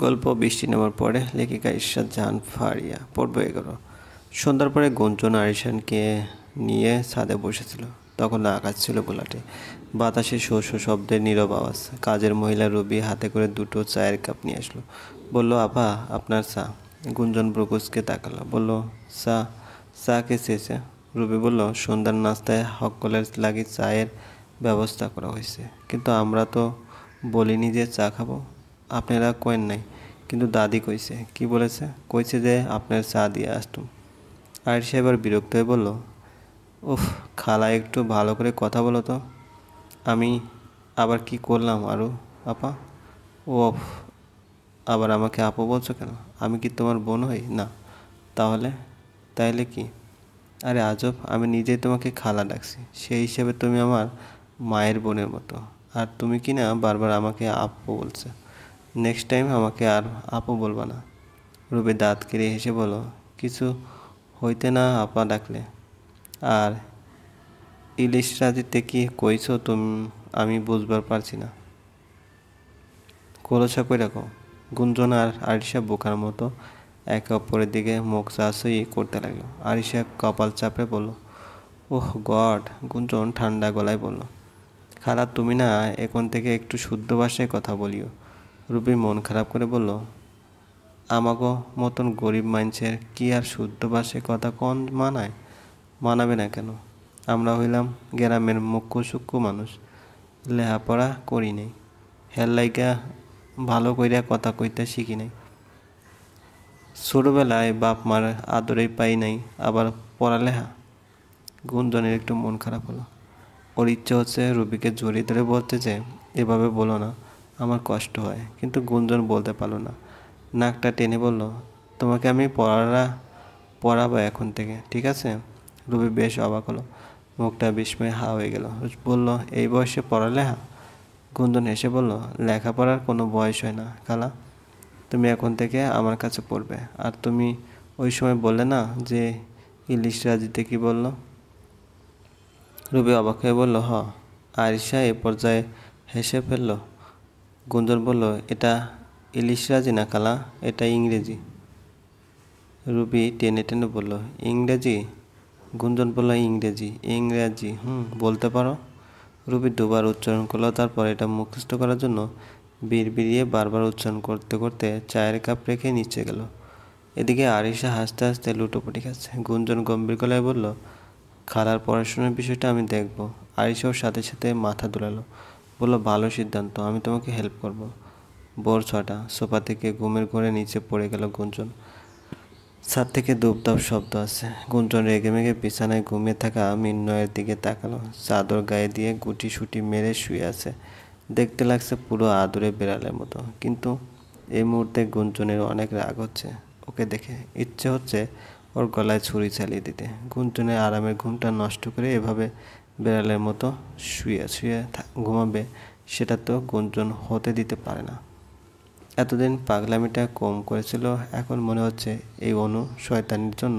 গল্প বৃষ্টি নামার পরে লেখিকা ইরশাদ জাহান ফারিয়া পর্ব 11। সন্ধ্যার পরে গুঞ্জন আরিশানকে নিয়ে ছাদে বসেছিল। তখন আকাশ ছিল গোলাটে, বাতাসে শো শো শব্দের নীরব আওয়াজ। কাজের মহিলা রবি হাতে করে দুটো চায়ের কাপ নিয়ে আসলো। বলল, আপা আপনার চা। গুঞ্জন ব্রুকুসকে তাকালো, বলল, চা? চা কে চেয়েছে? রবি বলল, সন্ধ্যার নাস্তায় সকলের লাগি চায়ের ব্যবস্থা করা হয়েছে, কিন্তু আমরা তো বলিনি যে চা খাবো। আপনারা কয়েন নাই, কিন্তু দাদি কইছে। কি বলেছে? কইছে যে আপনার চা দিয়ে আসতুম। আয়েশা এবার বিরক্ত হয়ে বলল, উফ খালা, একটু ভালো করে কথা বলো তো। আমি আবার কি করলাম আরও আপা? ওফ, আবার আমাকে আপু বলছো কেন? আমি কি তোমার বোন হই না? তাহলে তাইলে কি? আরে আজব, আমি নিজেই তোমাকে খালা ডাকছি, সেই হিসেবে তুমি আমার মায়ের বোনের মতো। আর তুমি কি না বারবার আমাকে আপু বলছো। নেক্সট টাইম আমাকে আর আপু বলবা না। রুবি দাঁত কেড়ে হেসে বলো, কিছু হইতে না আপা ডাকলে। আর ইলিশ রাজিতে কি কইছো তুমি? আমি বুঝবার পারছি না। খোলসা কই রাখো। গুঞ্জন আর আরিশা বোকার মতো একে অপরের দিকে মুখ চাষই করতে লাগলো। আরিশা কপাল চাপড়ে বলল, ওহ গড। গুঞ্জন ঠান্ডা গলায় বলল, খালা তুমি না এখন থেকে একটু শুদ্ধ ভাষায় কথা বলিও। রুবি মন খারাপ করে বলল, আমাগো মতন গরিব মানুষের কি আর শুদ্ধ ভাষায় কথা কন মানায়? মানাবে না কেন? আমরা হইলাম গ্রামের মুখ্য সূক্ষ্ম মানুষ, লেহাপড়া করি নাই, হের লাইগা ভালো কইরা কথা কইতে শিখি নাই। ছোটবেলায় বাপ মার আদরেই পাই নাই, আবার পড়ালেখা। গুঞ্জনের একটু মন খারাপ হলো। ওর ইচ্ছে হচ্ছে রুবিকে জড়িয়ে ধরে বলতে যে, এভাবে বলো না, আমার কষ্ট হয়, কিন্তু গুঞ্জন বলতে পারলো না। নাকটা টেনে বলল, তোমাকে আমি পড়াবো এখন থেকে, ঠিক আছে? রুবি বেশ অবাক হলো, মুখটা বিস্ময়ে হা হয়ে গেল। বলল, এই বয়সে পড়ালেখা? গুঞ্জন হেসে বলল, লেখাপড়ার কোনো বয়স হয় না খালা। তুমি এখন থেকে আমার কাছে পড়বে। আর তুমি ওই সময় বললে না যে ইলিশ রাজিতে কি বলল? রুবি অবাক হয়ে বলল, হ। আরিশা এ পর্যায়ে হেসে ফেলল। গুঞ্জন বলল, এটা ইলিশ রাজি না খালা, এটা ইংরেজি। রুবি টেনে টেনে বলল, ইংরেজি? গুঞ্জন বলল, ইংরেজি। ইংরেজি বলতে পারো? রুবি দুবার উচ্চারণ করলো, তারপর এটা মুখস্থ করার জন্য বিড়বিড়িয়ে বারবার উচ্চারণ করতে করতে চায়ের কাপ রেখে নিচে গেল। এদিকে আরিশা হাসতে হাসতে লুটোপুটি খাচ্ছে। গুঞ্জন গম্ভীর গলায় বলল, খালার পড়াশোনার বিষয়টা আমি দেখব। আরিশাও সাথে সাথে মাথা দুলালো, বলল, ভালো সিদ্ধান্ত, আমি তোমাকে হেল্প করব। ভোর 6টা। সোফা থেকে ঘুমের ঘোরে নিচে পড়ে গেল গুঞ্জন। ছাদ থেকে দুপদাপ শব্দ আছে। গুঞ্জন রেগেমেগে বিছানায় ঘুমিয়ে থাকা মিন্ময়ের দিকে তাকালো। চাদর গায়ে দিয়ে গুটি সুটি মেরে শুয়ে আছে, দেখতে লাগছে পুরো আদুরে বেড়ালের মতো। কিন্তু এই মুহূর্তে গুঞ্জনের অনেক রাগ হচ্ছে ওকে দেখে। ইচ্ছে হচ্ছে ওর গলায় ছুরি চালিয়ে দিতে। গুঞ্জনের আরামের ঘুমটা নষ্ট করে এভাবে বেড়ালের মতো শুয়ে শুয়ে ঘুমাবে, সেটা তো গুঞ্জন হতে দিতে পারে না। এতদিন পাগলামিটা কম করেছিল, এখন মনে হচ্ছে এই শয়তানির জন্য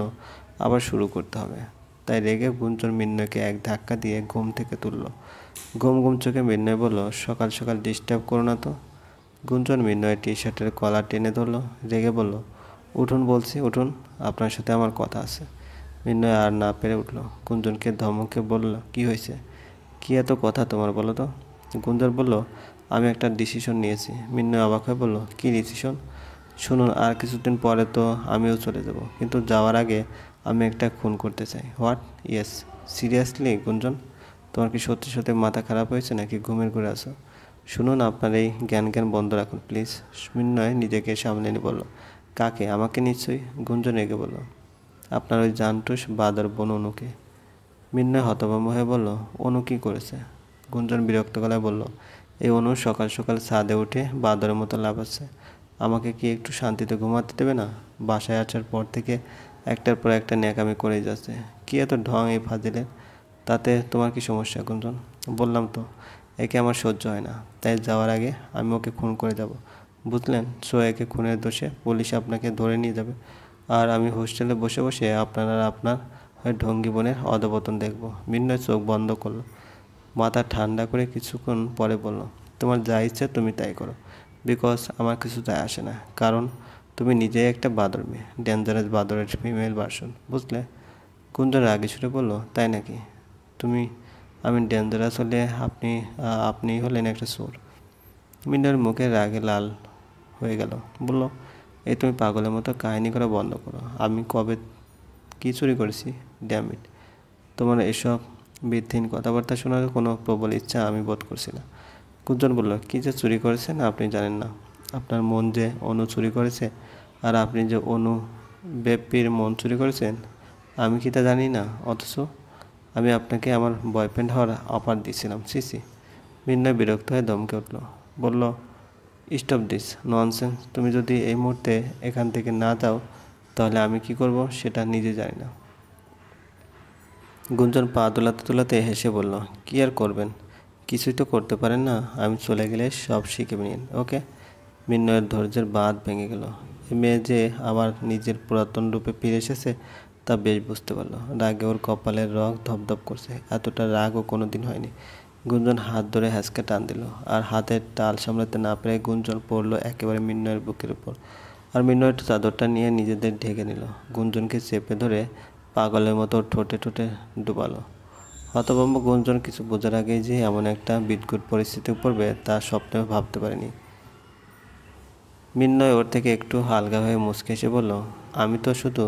আবার শুরু করতে হবে। তাই রেগে গুঞ্জন মিন্ময়কে এক ধাক্কা দিয়ে ঘুম থেকে তুলল। ঘুম ঘুম চোখে মিন্ময় বলল, সকাল সকাল ডিস্টার্ব করো না তো। গুঞ্জন মিন্ময়ের টি শার্টের কলার টেনে ধরল, রেগে বলল, উঠুন বলছি, উঠুন, আপনার সাথে আমার কথা আছে। মিন্ময় আর না পেরে উঠল। গুঞ্জনকে ধমকে বলল, কি হয়েছে? কি এত কথা তোমার, বলো তো? গুঞ্জন বলল, আমি একটা ডিসিশন নিয়েছি। মিন্ময় অবাক হয়ে বলল, কী ডিসিশন? শুনুন, আর কিছুদিন পরে তো আমিও চলে যাব, কিন্তু যাওয়ার আগে আমি একটা খুন করতে চাই। হোয়াট? ইয়েস। সিরিয়াসলি গুঞ্জন, তোমার কি সত্যি সত্যি মাথা খারাপ হয়েছে নাকি ঘুমের ঘুরে আসো? শুনুন, আপনার এই জ্ঞান জ্ঞান বন্ধ রাখুন প্লিজ। মিন্ময় নিজেকে সামলে নিয়ে বলল, কাকে? আমাকে নিশ্চয়ই। গুঞ্জন এগে বলল, আপনার ওই জানটুস বাদর বোন অনুকে। মিন্ময় হতভম্ব হয়ে বলল, অনু কী করেছে? গুঞ্জন বিরক্ত গলায় বলল, এই অনু সকাল সকাল ছাদে উঠে বাদরের মতো লাফাচ্ছে। আমাকে কি একটু শান্তিতে ঘুমাতে দেবে না? বাসায় আসার পর থেকে একটার পর একটা ন্যাকামি করেই যাচ্ছে। কী এত ঢং এই ফাজিলের? তাতে তোমার কি সমস্যা গুঞ্জন? বললাম তো, একে আমার সহ্য হয় না, তাই যাওয়ার আগে আমি ওকে খুন করে যাব, বুঝলেন? সো একে খুনের দোষে পুলিশ আপনাকে ধরে নিয়ে যাবে, আর আমি হোস্টেলে বসে বসে আপনার আর আপনার ঢঙ্গি বোনের অধপতন দেখব। মিন্ময় চোখ বন্ধ করলো, মাথা ঠান্ডা করে কিছুক্ষণ পরে বলল, তোমার যা ইচ্ছে তুমি তাই করো। বিকজ আমার কিছু যায় আসে না, কারণ তুমি নিজেই একটা বাদর মেয়ে, ডেঞ্জারাস বাদরের ফিমেল ভার্সন, বুঝলে? গুঞ্জন রাগে সুরে বলল, তাই নাকি? আমি ডেঞ্জারাস হলে আপনি হলেন একটা চোর। মিনার মুখে রাগে লাল হয়ে গেল, বলল, এই তুমি পাগলের মতো কাহিনী করা বন্ধ করো। আমি কবে কী চুরি করেছি? ড্যাম ইট, তোমার এসব বৃদ্ধিহীন কথাবার্তা শোনার কোনো প্রবল ইচ্ছা আমি বোধ করছি না। গুঞ্জন বলল, কী যে চুরি করেছেন আপনি জানেন না। আপনার মন যে অনু চুরি করেছে, আর আপনি যে অনু বেপ্পির মন চুরি করেছেন, আমি কি তা জানি না? অথচ আমি আপনাকে আমার বয়ফ্রেন্ড হওয়ার অফার দিয়েছিলাম। সিসি। মিন্নয় বিরক্ত হয়ে ধমকে উঠল, বলল, স্টপ দিস ননসেন্স। তুমি যদি এই মুহূর্তে এখান থেকে না যাও, তাহলে আমি কি করব সেটা নিজে জানি না। গুঞ্জন পা দোলাতে দোলাতে হেসে বলল, কী আর করবেন? কিছুই তো করতে পারেন না। আমি চলে গেলে সব শিখে নিন, ওকে? মিন্নয়ের ধৈর্যের বাঁধ ভেঙে গেল। এই মেয়ে যে আবার নিজের পুরাতন রূপে ফিরে এসেছে তা বেশ বুঝতে পারল। রাগে ওর কপালের রগ ধপধপ করছে। এতটা রাগও কোনো দিন হয়নি। গুঞ্জন হাত ধরে হ্যাঁচকে টান দিল, আর হাতের টাল সামলাতে না পেরে গুঞ্জন পড়ল একেবারে মিন্নয়ের বুকের উপর, আর মিন্নয়ের চাদরটা নিয়ে নিজেদের ঢেকে নিল। গুঞ্জনকে চেপে ধরে পাগলের মতো ঠোঁটে ঠোঁটে ডুবালো। হতভম্ব গুঞ্জন কিছু বোঝার আগেই যে এমন একটা বিদঘুট পরিস্থিতি পড়বে তা স্বপ্নেও ভাবতে পারেনি। মিন্নয় ওর থেকে একটু হালকা হয়ে মুচকে এসে বলল, আমি তো শুধু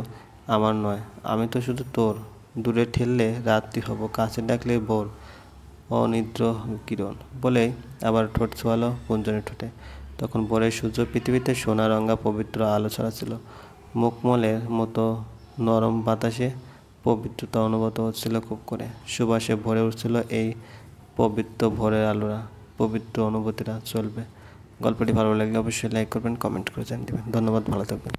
আমার নয়, আমি তো শুধু তোর। দূরে ঠেললে রাত্রি হব, কাছে ডাকলে ভোর, অনিদ্র কিরণ। বলেই আবার ঠোঁট ছোঁয়ালো গুঞ্জনের ঠোঁটে। তখন ভোরের সূর্য পৃথিবীতে সোনা রঙা পবিত্র আলো ছড়াচ্ছিল। মুখমলের মতো নরম বাতাসে পবিত্রতা অনুভূত হচ্ছিল খুব করে। সুবাসে ভরে উঠছিল এই পবিত্র ভোরের আলোরা। পবিত্র অনুভূতিরা চলবে। গল্পটি ভালো লাগলে অবশ্যই লাইক করবেন, কমেন্ট করে জানিয়ে দেবেন। ধন্যবাদ, ভালো থাকবেন।